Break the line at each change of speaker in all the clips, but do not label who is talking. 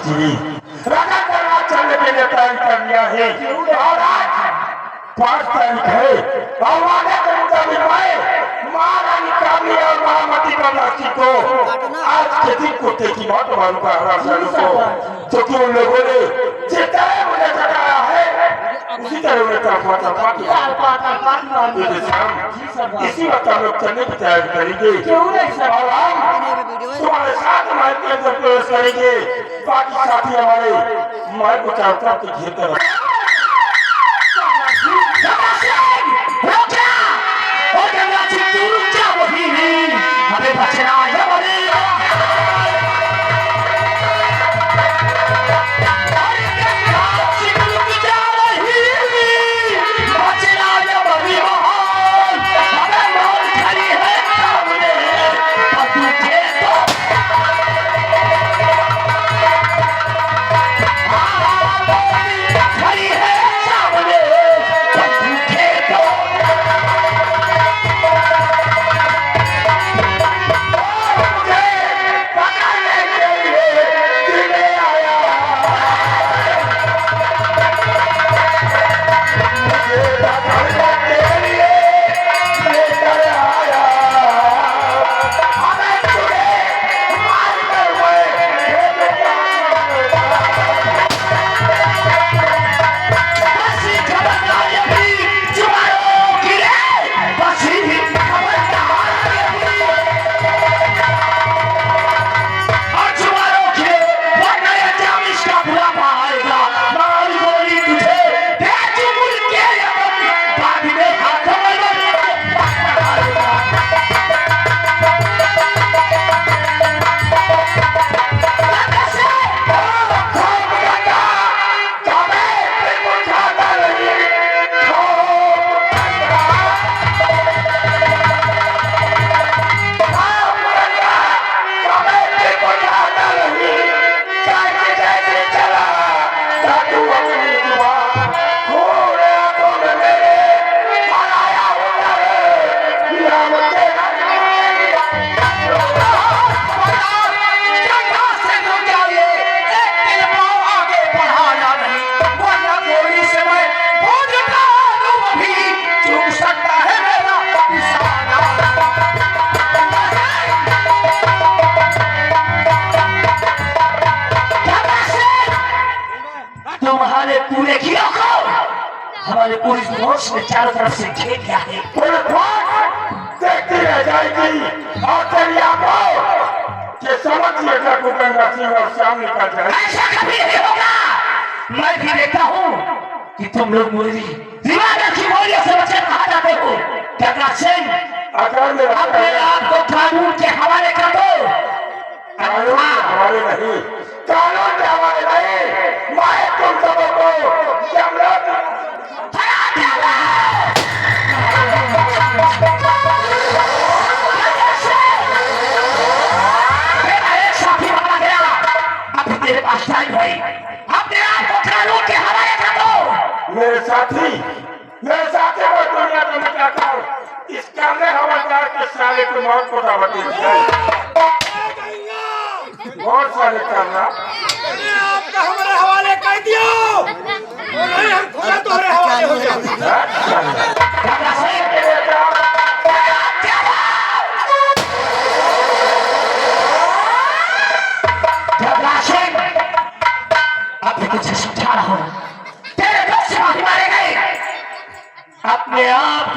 मंत्री राजा दरबार चलने के लिए तैयारी कर लिया है और आज 5 तारीख है और वादे के मुताबिक महारानी कामनी और महामती कमलासी को आज के दिन कुत्ते की मौत मालूम का को जो कि उन लोगों ने जिस तरह मुझे सजाया है उसी तरह उन्हें इसी वक्त हम लोग चलने की तैयारी करेंगे और हम तुम्हारे साथ महल के अंदर प्रवेश करेंगे। बाकी साथी हमारे महल को चारों तरफ से घेर कर हमें बचना हमारे पुलिस फोर्स ने चारों तरफ से घेर लिया है। पुलिस फोर्स देखती रह जाएगी और तेरी आंखों के समझ लेकर गंगा सिंह और श्याम निकल जाए। ऐसा कभी नहीं होगा। मैं भी देखता हूँ कि तुम लोग मेरी दीवार की गोलियों से बचे कहा जाते हो। गंगा सिंह अपने आप को कानून के हवाले कर दो। कानून के हवाले नहीं, कानून के हवाले नहीं। मैं तुम सबों को मेरे साथी को दुनिया को मैं कहता हूँ इस कामने हवलदार के साले को मौत को दावत दी जाए। बहुत सारे करना
आपका हमारे हवाले कर दियो नहीं हम खुदा तुम्हारे हवाले हो जाएंगे।
अपने आप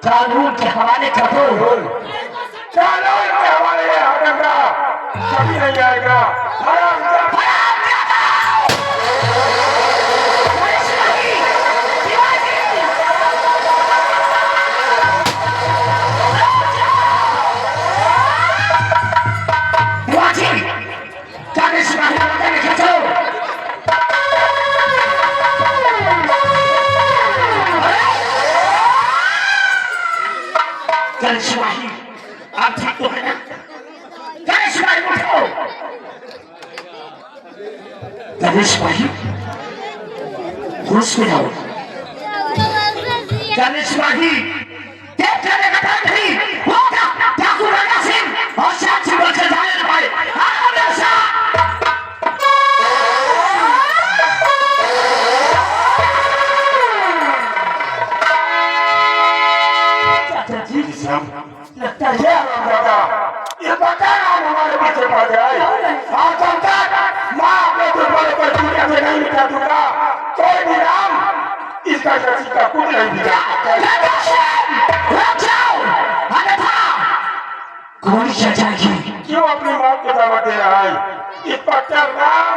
कानून के हवाले कर दो। कानून के हवाले होगा कभी नहीं आएगा। सिपाही आप ठीक तो है ना? सिपाही उठो। सिपाही होश में आओ। सिपाही देख करने का टाइम नहीं। वो ठाकुर राजा सिंह और श्याम सिंह बच्चे जाने न पाए। श्याम लगता है दादा ये पता नाम हमारे पीछे पड़ जाए और जब तक माँ अपने दुर्बल पर दुनिया से नहीं मिटा दूंगा कोई भी नाम इसका किसी का कुछ नहीं मिटा
गोली चल जाएगी।
क्यों अपनी मौत की दावत दे रहा है इस पत्थर नाम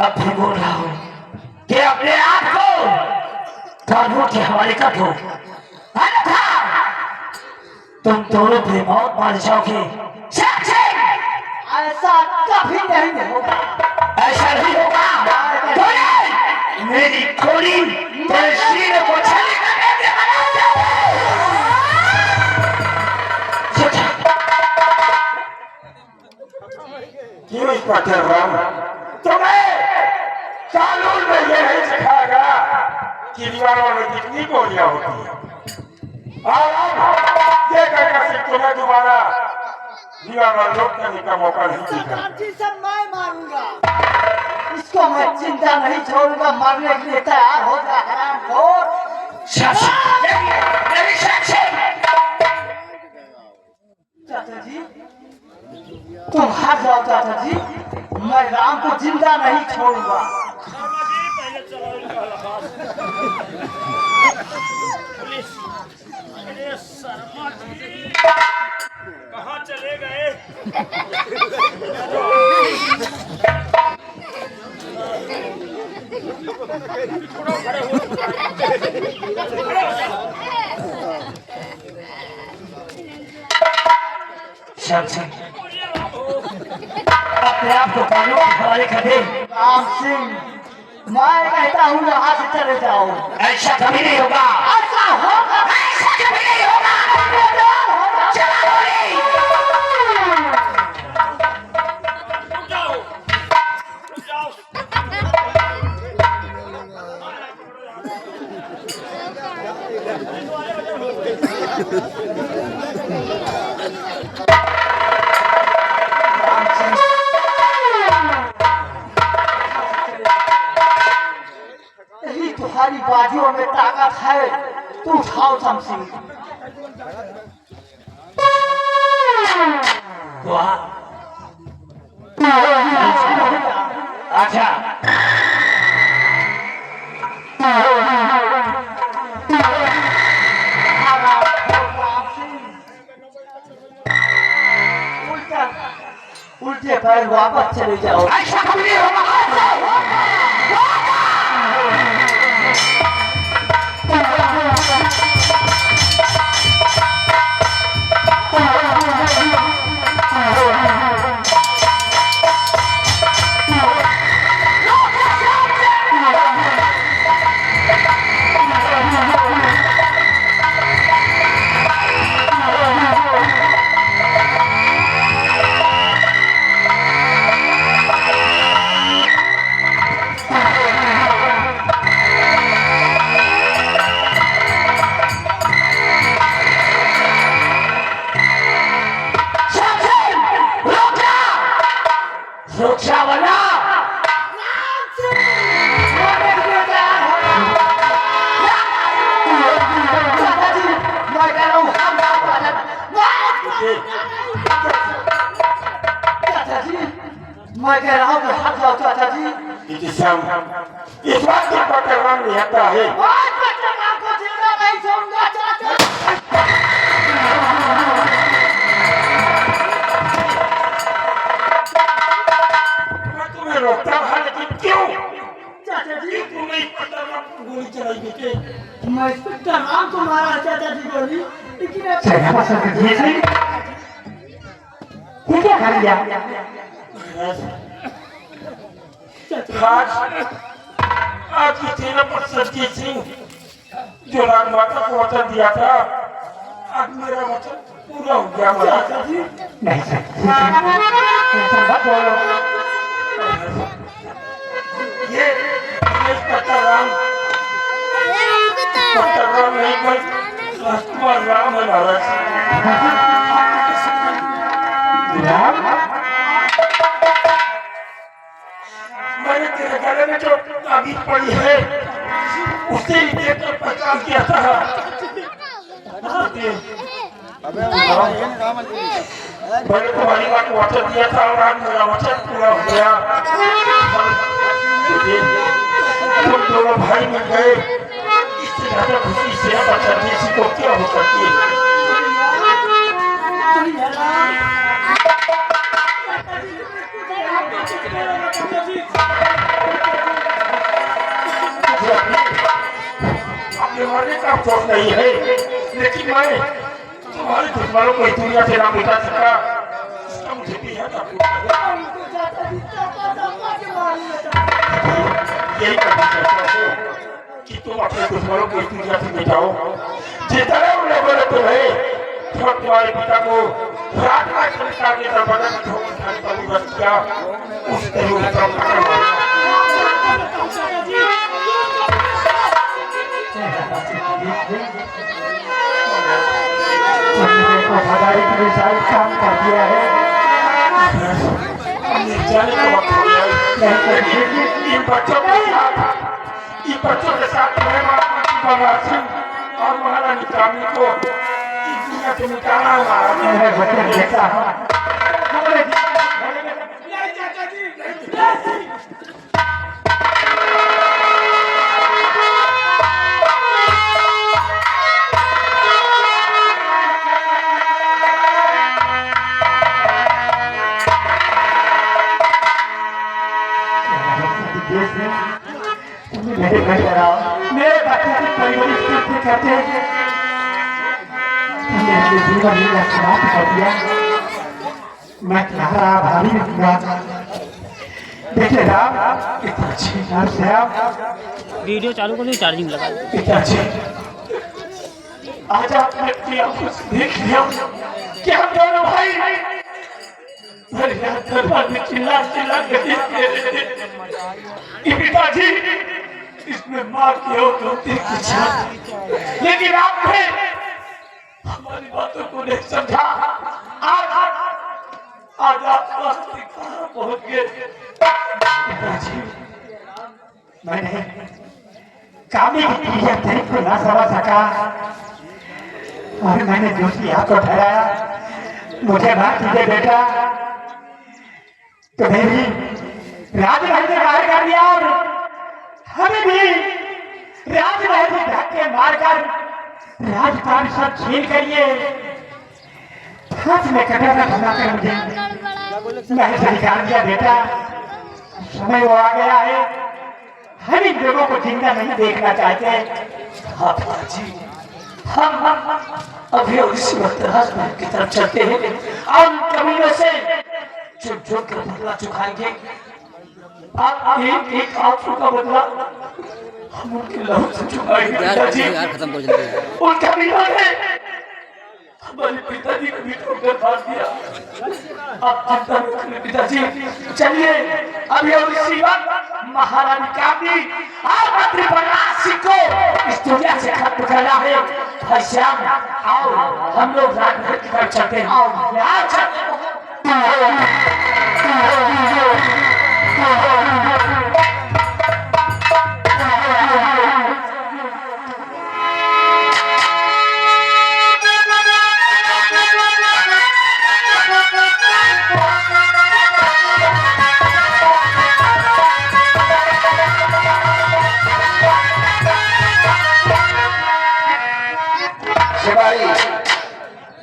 अब भी बोल रहा हूँ कि अपने आप को कानून के हवाले कर दो, अन्यथा तुम दोनों भी मौत मान जाओगे।
ऐसा कभी नहीं होगा।
ऐसा नहीं होगा। मेरी गोली तेरे सीने को छेद करके बनाते
क्यों इस पत्थर राम तुम्हें कानून में ये नहीं सिखाएगा कि दीवारों में कितनी गोलियां होती है और अब ये कहकर सिर्फ तुम्हें दोबारा दीवार पर रोक करने का मौका नहीं देगा।
लाठी से मैं मारूंगा इसको, मैं जिंदा नहीं छोड़ूंगा, मरने के लिए तैयार हो जा हरामखोर। चाचा जी तुम हट जाओ चाचा जी, मैं राम को जिंदा नहीं छोड़ूंगा।
कहाँ चले गए?
अपने आप को कानून के हवाले कर दे।
राम सिंह मैं कहता हूँ यहाँ से चले जाओ।
ऐसा कभी नहीं होगा।
ऐसा होगा,
ऐसा कभी नहीं होगा। चला गोली।
रुक जाओ।
यही तुम्हारी बाजियों में ताकत है, तू उठाओ शमशीर।
अच्छा
उल्टे पैर वापस चले जाओ।
ऐसा कभी नहीं होगा।
मैं कह रहा हूँ कि हट जाओ चाचा जी।
इस बात की पकड़ नहीं आता है।
आपको जिंदा नहीं छोड़ूंगा चाचा।
मैं तुम्हें रोकता था लेकिन क्यों?
चाचा जी
तुम्हें इस पत्थर राम गोली चलाई बेटे।
मैं इंस्पेक्टर राम को मारा चाचा जी गोली, लेकिन
ये क्या कर लिया?
आज की सेना पर सरजीत सिंह जो राजमाता को वचन दिया था, आज मेरा वचन पूरा हो गया।
चाचा जी
नहीं सर, ऐसा मत बोलो।
ये कतराम नहीं कोई राजकुमार राम है महाराज। मैंने तेरे गले में जो ताबीज पड़ी है उसे ही देखकर पहचान किया था। मैंने तुम्हारी बात को वचन दिया था और आज मेरा वचन पूरा हो गया। तुम दोनों भाई मिल गए, इससे ज्यादा खुशी से बचा किसी को क्या हो सकती है। अपने मरने का अफसोस नहीं है, लेकिन मैं तुम्हारे दुश्मनों को इस दुनिया से ना मिटा सका, इसका मुझे बेहद अफसोस है। यही करना चाहता हूँ कि तुम अपने दुश्मनों को इस दुनिया से मिटाओ। जितने उन लोगों ने तुम्हें और तुम्हारे पिता को राजराज सरकार के दरबार में धोखा खाने का विरोध किया, उस तरह का
हमारी परेशानी काम कर दिया है।
जाने का वक्त हो गया है। इन बच्चों के साथ मैं महाराज सिंह और महारानी कामनी को इस दुनिया से मिटाना है।
मेरे बच्चे देखा हमारे
चाचा जी
मेरे घर कराओ, मेरे बच्चे की परिवरिश कैसे करते मेरे जीवन लीला समाप्त कर दिया। मैं तुम्हारा आभारी रहूंगा। देखिए राम, इतना अच्छी नर्स है आप।
वीडियो चालू कर चार्जिंग लगा
इतना अच्छी आज आपने अपनी आंखों से देख लिया कि हम दोनों भाई मेरे दरबार में चिल्ला चिल्ला के देखते रहे कि पिताजी इसमें माँ की और गलती की छाप, लेकिन आपने हमारी बातों को नहीं समझा। आज आप वास्तविक कहाँ पहुंच गए। पिताजी मैंने कामी की क्रिया तेरे को ना समझ सका और मैंने जो किया तो ठहराया। मुझे माफ कीजिए बेटा, तुम्हें भी राजमहल से बाहर कर दिया और हमें भी राजमहल से धक्के मारकर राजपाट सब छीन कर ये हाथ में कटोरा बनाकर मुझे मैंने स्वीकार किया। बेटा समय वो आ गया है, हम इन लोगों को जिंदा नहीं देखना चाहते।
हाँ जी, हम अभी और इसी वक्त राजमहल की तरफ चलते हैं और कमीनों से चुप चुप कर बदला चुकाएंगे। आप एक आंसू का बदला हम उनके लहू से चुकाएंगे। पिताजी
खत्म कर जल्दी।
उन कमीनों ने हमारे पिताजी को भी ठोकर मार दिया। आप चिंता मत करिए पिताजी, चलिए अभी और इसी वक्त महारानी कामनी और मंत्री प्रकाश सिंह को इस दुनिया से खत्म करना है। भाई श्याम आओ, हम लोग राजमहल की तरफ चलते हैं। आओ चलते हैं।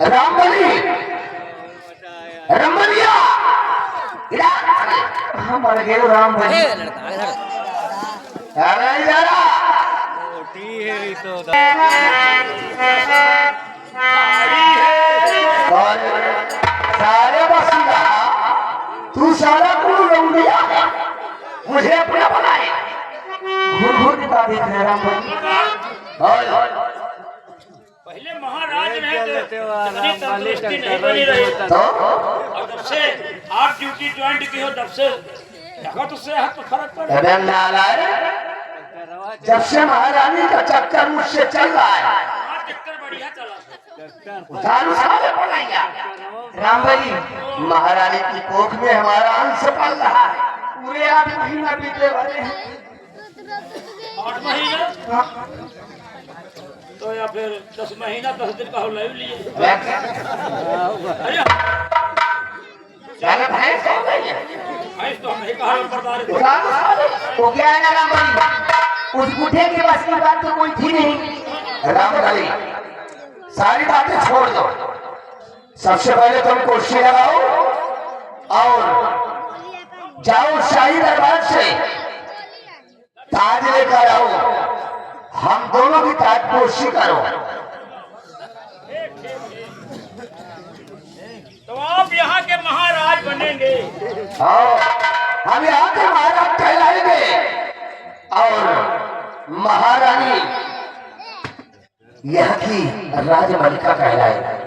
रामबली रमनिया हमारे गेरो रामबली अरे जरा और सारे बसिया तू सारा कुल रमनिया मुझे अपना बनाए घूर घूर के देख रहे रामबली।
पहले महाराज रहे थे, इतनी तंदुरुस्ती नहीं बनी रही।
तो
और जब से आप ड्यूटी ज्वाइन की हो तब से देखो तो सेहत पर फर्क पड़ा।
अबे नालायक, जब से महारानी का चक्कर मुझसे चल रहा है
हाँ, ट्रैक्टर बढ़िया चला।
दारू साले पड़ेगा। राम भाई, महारानी की कोख में हमारा अंश पल रहा है।
पूरे 8 महीना बीते वाले हैं।
8 महीना तो या फिर 10 महीना 10 दिन का हो ले लिए। अरे
साले भैंस हो गई है।
भैंस तो हम नहीं कहा बर्दार है।
दारू साले
हो गया है ना राम भाई, उस बूढ़े के बस की बात तो कोई थी नहीं।
राम भाई, सारी बातें छोड़ दो। सबसे पहले तुम कुर्सी लगाओ और जाओ शाही दरबार से ताज लेकर आओ। हम दोनों की ताजपोशी करो।
तो आप यहाँ के महाराज बनेंगे।
और हम यहाँ के महाराज कहलाएंगे और महारानी यहाँ की राजमलिका कहलाएगी।